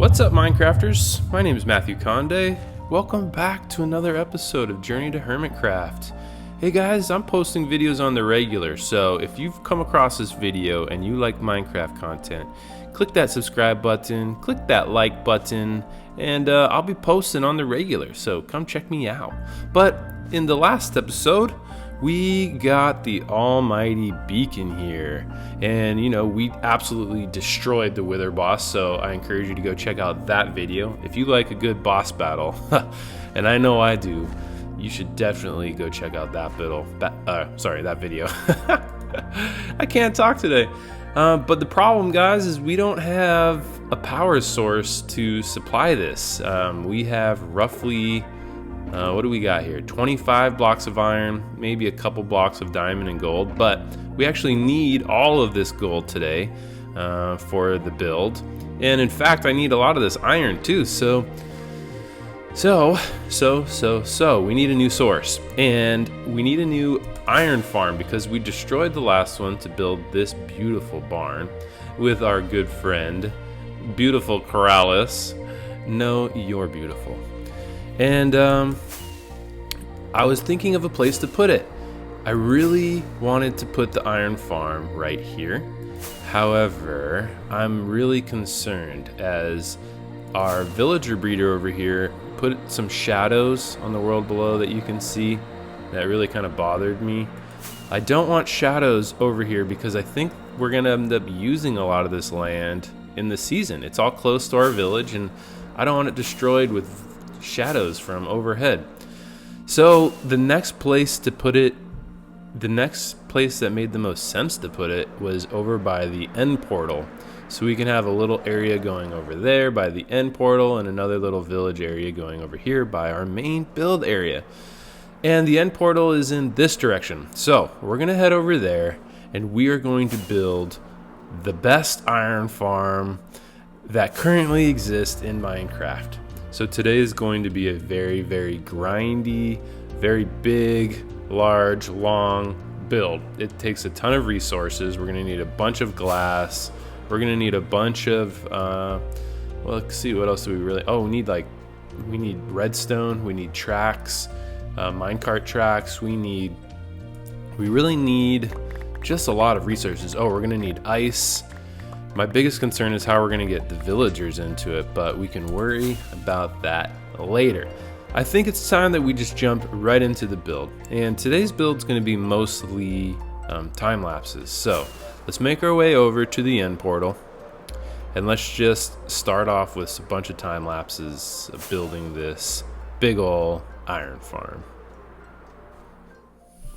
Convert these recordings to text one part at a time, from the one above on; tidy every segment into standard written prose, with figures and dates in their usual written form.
What's up, Minecrafters? My name is Matthew Conde. Welcome back to another episode of Journey to Hermitcraft. Hey guys, I'm posting videos on the regular, so if you've come across this video and you like Minecraft content, click that subscribe button, click that like button, and I'll be posting on the regular, so come check me out. But in the last episode, we got the almighty beacon here, and we absolutely destroyed the wither boss, so I encourage you to go check out that video. If you like a good boss battle, and I know I do, you should definitely go check out that video. I can't talk today. But the problem, guys, is we don't have a power source to supply this. We have roughly what do we got here? 25 blocks of iron, maybe a couple blocks of diamond and gold, but we actually need all of this gold today for the build. And in fact, I need a lot of this iron too. So we need a new source, and we need a new iron farm because we destroyed the last one to build this beautiful barn with our good friend, beautiful Corrales. No, you're beautiful. And I was thinking of a place to put it. I really wanted to put the iron farm right here. However, I'm really concerned as our villager breeder over here put some shadows on the world below that you can see. That really kind of bothered me. I don't want shadows over here because I think we're gonna end up using a lot of this land in the season. It's all close to our village, and I don't want it destroyed with shadows from overhead. So the next place to put it, the next place that made the most sense to put it was over by the end portal. So we can have a little area going over there by the end portal and another little village area going over here by our main build area. And the end portal is in this direction. So we're gonna head over there and we are going to build the best iron farm that currently exists in Minecraft. So today is going to be a very, very grindy, very big, large, long build. It takes a ton of resources. We're gonna need a bunch of glass. We're gonna need a bunch of, well, let's see, what else do we really, we need redstone, we need tracks, minecart tracks, we really need just a lot of resources. Oh, we're gonna need ice. My biggest concern is how we're gonna get the villagers into it, but we can worry about that later. I think it's time that we just jump right into the build. And today's build is gonna be mostly time lapses. So let's make our way over to the end portal and let's just start off with a bunch of time lapses of building this big ol' iron farm.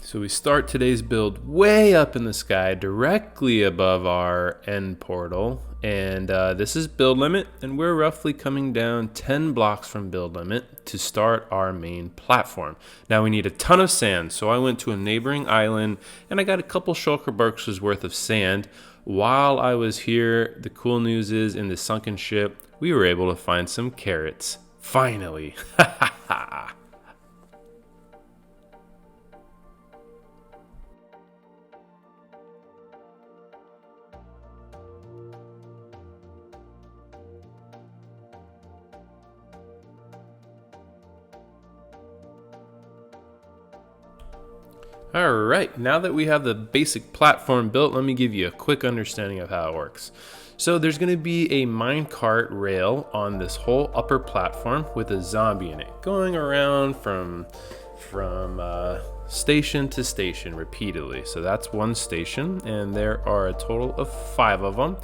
So we start today's build way up in the sky, directly above our end portal. And this is build limit, and we're roughly coming down 10 blocks from build limit to start our main platform. Now we need a ton of sand, so I went to a neighboring island and I got a couple shulker barks worth of sand. While I was here, the cool news is in the sunken ship, we were able to find some carrots. Finally. Alright, now that we have the basic platform built, let me give you a quick understanding of how it works. So there's going to be a minecart rail on this whole upper platform with a zombie in it, going around from station to station repeatedly. So that's one station, and there are a total of 5 of them.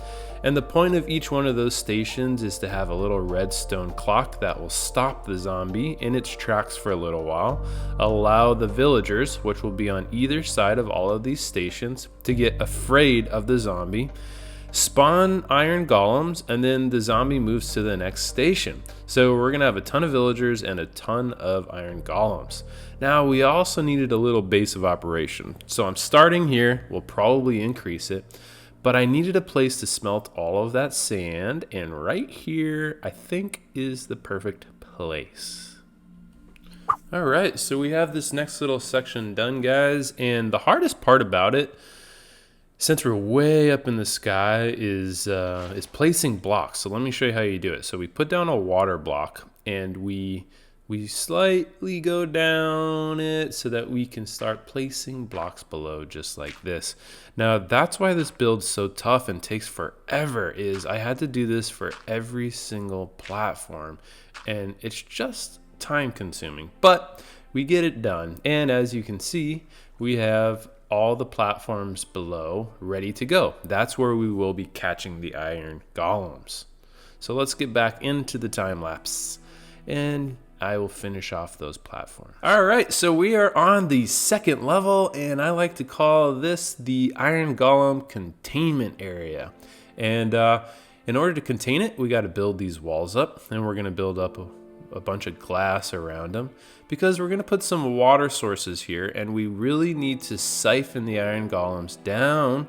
And the point of each one of those stations is to have a little redstone clock that will stop the zombie in its tracks for a little while, allow the villagers, which will be on either side of all of these stations, to get afraid of the zombie, spawn iron golems, and then the zombie moves to the next station. So we're gonna have a ton of villagers and a ton of iron golems. Now we also needed a little base of operation. So I'm starting here, we'll probably increase it, but I needed a place to smelt all of that sand, and right here I think is the perfect place. Alright, so we have this next little section done, guys, and the hardest part about it since we're way up in the sky, is placing blocks. So let me show you how you do it. So we put down a water block, and we slightly go down it so that we can start placing blocks below, just like this. Now that's why this build's so tough and takes forever, is I had to do this for every single platform, and it's just time consuming, but we get it done. And as you can see, we have all the platforms below ready to go. That's where we will be catching the iron golems. So let's get back into the time lapse, and I will finish off those platforms. All right, so we are on the second level, and I like to call this the iron golem containment area. And in order to contain it, we got to build these walls up, and we're going to build up a bunch of glass around them, because we're going to put some water sources here, and we really need to siphon the iron golems down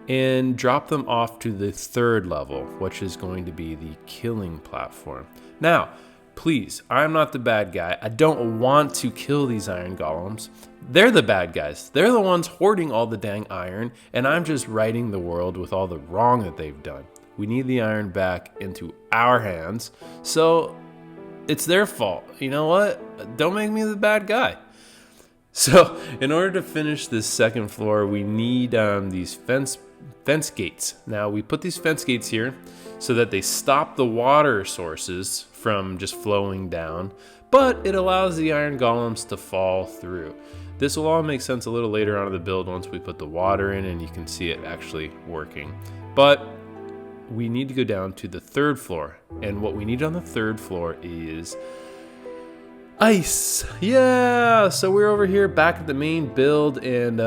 and drop them off to the third level, which is going to be the killing platform. Now, please, I'm not the bad guy. I don't want to kill these iron golems. They're the bad guys. They're the ones hoarding all the dang iron, and I'm just righting the world with all the wrong that they've done. We need the iron back into our hands, so it's their fault. You know what? Don't make me the bad guy. So in order to finish this second floor, we need these fence gates. Now we put these fence gates here so that they stop the water sources from just flowing down, but it allows the iron golems to fall through. This will all make sense a little later on in the build once we put the water in and you can see it actually working. But we need to go down to the third floor, and what we need on the third floor is ice. Yeah, so we're over here back at the main build, and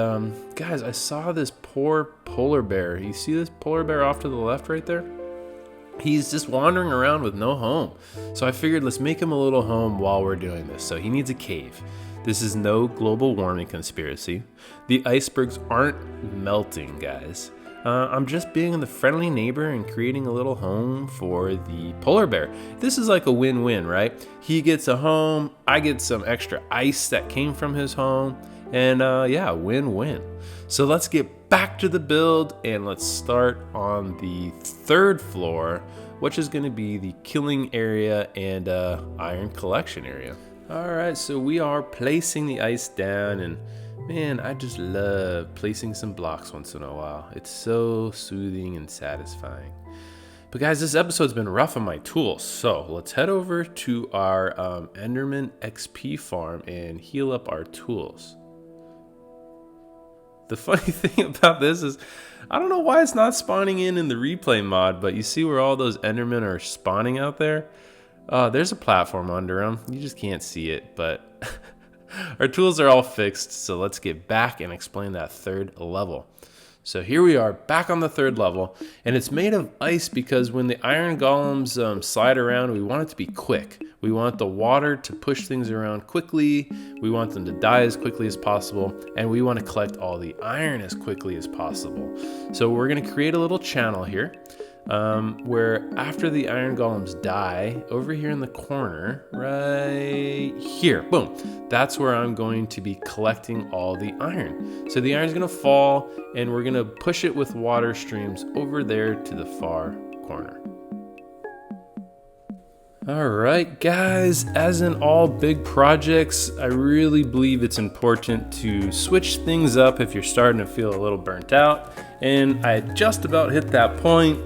guys, I saw this poor polar bear. You see this polar bear off to the left right there? He's just wandering around with no home. So I figured let's make him a little home while we're doing this. So he needs a cave. This is no global warming conspiracy. The icebergs aren't melting, guys. I'm just being the friendly neighbor and creating a little home for the polar bear. This is like a win-win, right? He gets a home, I get some extra ice that came from his home, and yeah, win-win. So let's get back to the build, and let's start on the third floor, which is going to be the killing area and iron collection area. All right, so we are placing the ice down, and man, I just love placing some blocks once in a while. It's so soothing and satisfying. But guys, this episode's been rough on my tools, so let's head over to our Enderman XP farm and heal up our tools. The funny thing about this is, I don't know why it's not spawning in the replay mod, but you see where all those Endermen are spawning out there? There's a platform under them. You just can't see it, but our tools are all fixed, so let's get back and explain that third level. So here we are back on the third level, and it's made of ice because when the iron golems slide around, we want it to be quick. We want the water to push things around quickly, we want them to die as quickly as possible, and we want to collect all the iron as quickly as possible. So we're going to create a little channel here, where after the iron golems die, over here in the corner, right here, boom, that's where I'm going to be collecting all the iron. So the iron's gonna fall, and we're gonna push it with water streams over there to the far corner. All right, guys, as in all big projects, I really believe it's important to switch things up if you're starting to feel a little burnt out, and I just about hit that point.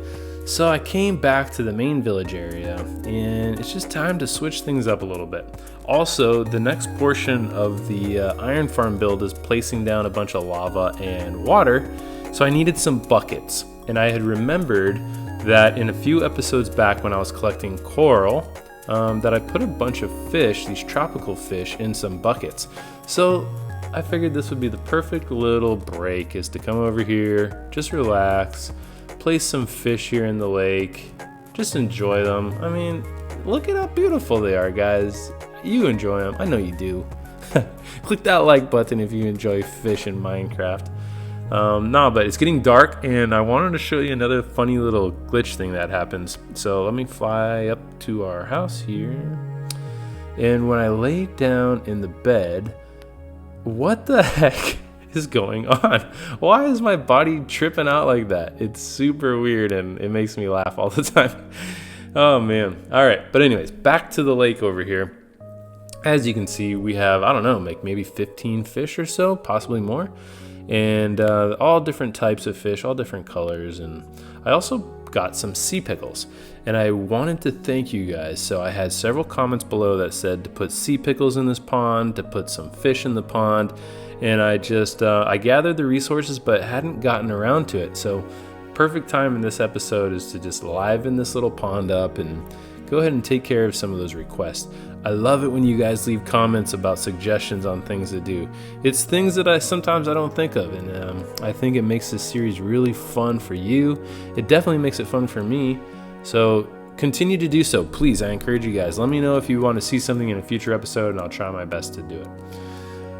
So I came back to the main village area, and it's just time to switch things up a little bit. Also, the next portion of the iron farm build is placing down a bunch of lava and water, so I needed some buckets. And I had remembered that in a few episodes back when I was collecting coral, that I put a bunch of fish, these tropical fish, in some buckets. So I figured this would be the perfect little break, is to come over here, just relax, place some fish here in the lake, just enjoy them. I mean, look at how beautiful they are, guys. You enjoy them, I know you do. Click that like button if you enjoy fish in Minecraft. No, but it's getting dark, and I wanted to show you another funny little glitch thing that happens. So let me fly up to our house here, and when I lay down in the bed, what the heck is going on? Why is my body tripping out like that? It's super weird and it makes me laugh all the time. Oh man. All right. But anyways, back to the lake over here. As you can see, we have, I don't know, like maybe 15 fish or so, possibly more. And all different types of fish, all different colors. And I also got some sea pickles. And I wanted to thank you guys. So I had several comments below that said to put sea pickles in this pond, to put some fish in the pond. And I just, I gathered the resources, but hadn't gotten around to it. So perfect time in this episode is to just liven this little pond up and go ahead and take care of some of those requests. I love it when you guys leave comments about suggestions on things to do. It's things that sometimes I don't think of, and I think it makes this series really fun for you. It definitely makes it fun for me. So continue to do so, please. I encourage you guys. Let me know if you want to see something in a future episode, and I'll try my best to do it.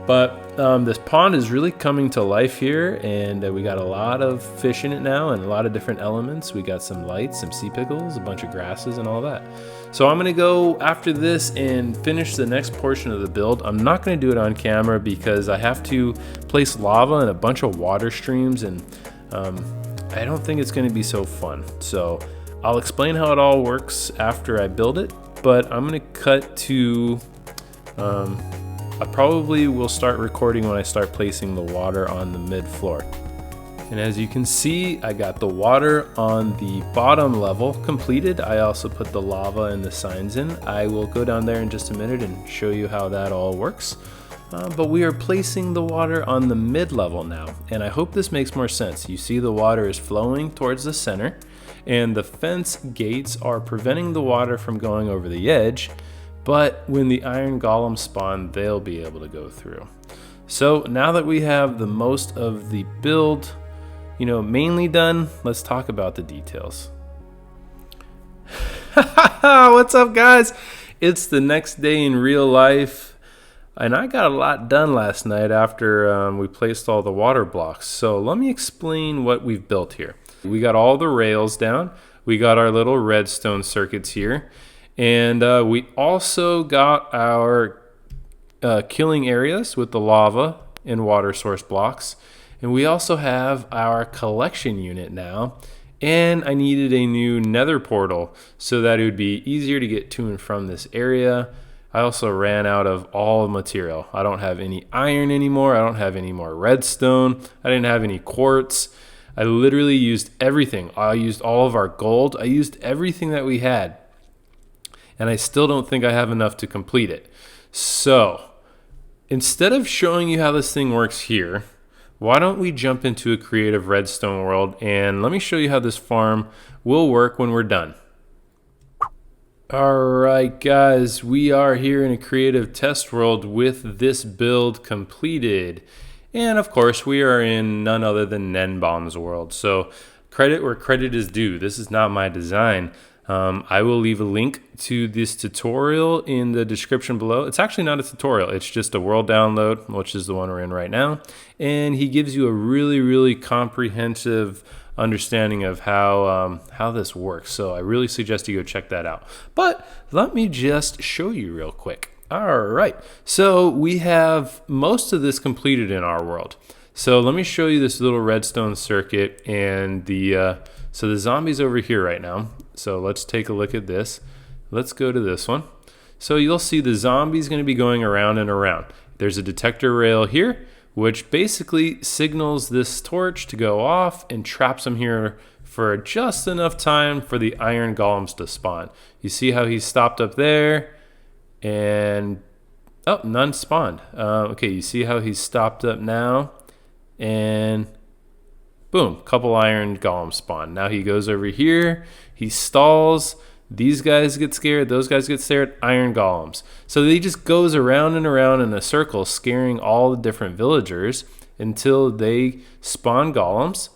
But this pond is really coming to life here, and we got a lot of fish in it now and a lot of different elements. We got some lights, some sea pickles, a bunch of grasses and all that. So I'm going to go after this and finish the next portion of the build. I'm not going to do it on camera because I have to place lava in a bunch of water streams, and I don't think it's going to be so fun. So I'll explain how it all works after I build it, but I'm going to cut to... I probably will start recording when I start placing the water on the mid floor. And as you can see, I got the water on the bottom level completed. I also put the lava and the signs in. I will go down there in just a minute and show you how that all works. But we are placing the water on the mid level now, and I hope this makes more sense. You see the water is flowing towards the center, and the fence gates are preventing the water from going over the edge. But when the iron golems spawn, they'll be able to go through. So now that we have the most of the build, mainly done, let's talk about the details. What's up, guys? It's the next day in real life, and I got a lot done last night after we placed all the water blocks. So let me explain what we've built here. We got all the rails down. We got our little redstone circuits here. And we also got our killing areas with the lava and water source blocks. And we also have our collection unit now. And I needed a new nether portal so that it would be easier to get to and from this area. I also ran out of all material. I don't have any iron anymore. I don't have any more redstone. I didn't have any quartz. I literally used everything. I used all of our gold. I used everything that we had. And I still don't think I have enough to complete it. So instead of showing you how this thing works here, why don't we jump into a creative redstone world and let me show you how this farm will work when we're done. All right, guys, we are here in a creative test world with this build completed. And of course, we are in none other than gnembon's world. So credit where credit is due. This is not my design. I will leave a link to this tutorial in the description below. It's actually not a tutorial. It's just a world download, which is the one we're in right now. And he gives you a really, really comprehensive understanding of how this works. So I really suggest you go check that out. But let me just show you real quick. All right. So we have most of this completed in our world. So let me show you this little redstone circuit and so the zombie's over here right now. So let's take a look at this. Let's go to this one. So you'll see the zombie's going to be going around and around. There's a detector rail here, which basically signals this torch to go off and traps them here for just enough time for the iron golems to spawn. You see how he's stopped up there and, oh, none spawned. Okay, you see how he's stopped up now and boom, couple iron golems spawn. Now he goes over here, he stalls, these guys get scared, those guys get scared, iron golems. So he just goes around and around in a circle, scaring all the different villagers until they spawn golems.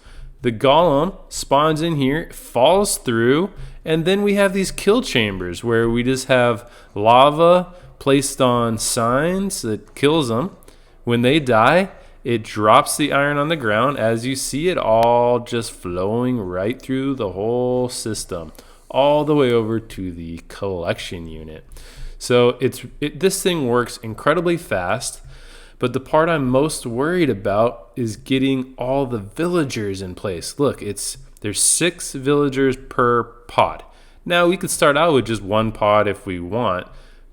The golem spawns in here, falls through, and then we have these kill chambers where we just have lava placed on signs that kills them. When they die, it drops the iron on the ground. As you see it all just flowing right through the whole system, all the way over to the collection unit. So this thing works incredibly fast, But the part I'm most worried about is getting all the villagers in place. Look, there's 6 villagers per pod. Now we could start out with just 1 pod if we want,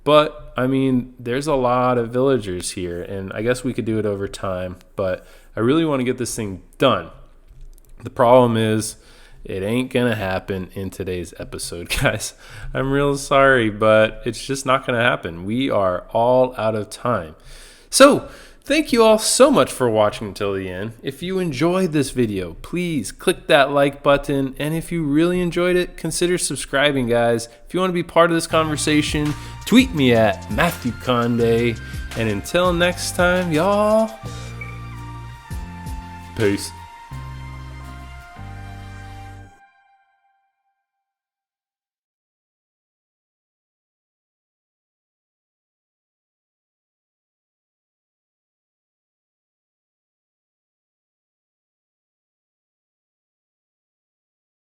but I mean, there's a lot of villagers here, and I guess we could do it over time, but I really want to get this thing done. The problem is, it ain't gonna happen in today's episode, guys. I'm real sorry, but it's just not gonna happen. We are all out of time. So, thank you all so much for watching until the end. If you enjoyed this video, please click that like button. And if you really enjoyed it, consider subscribing, guys. If you want to be part of this conversation, tweet me at Mathew Conde. And until next time, y'all, peace.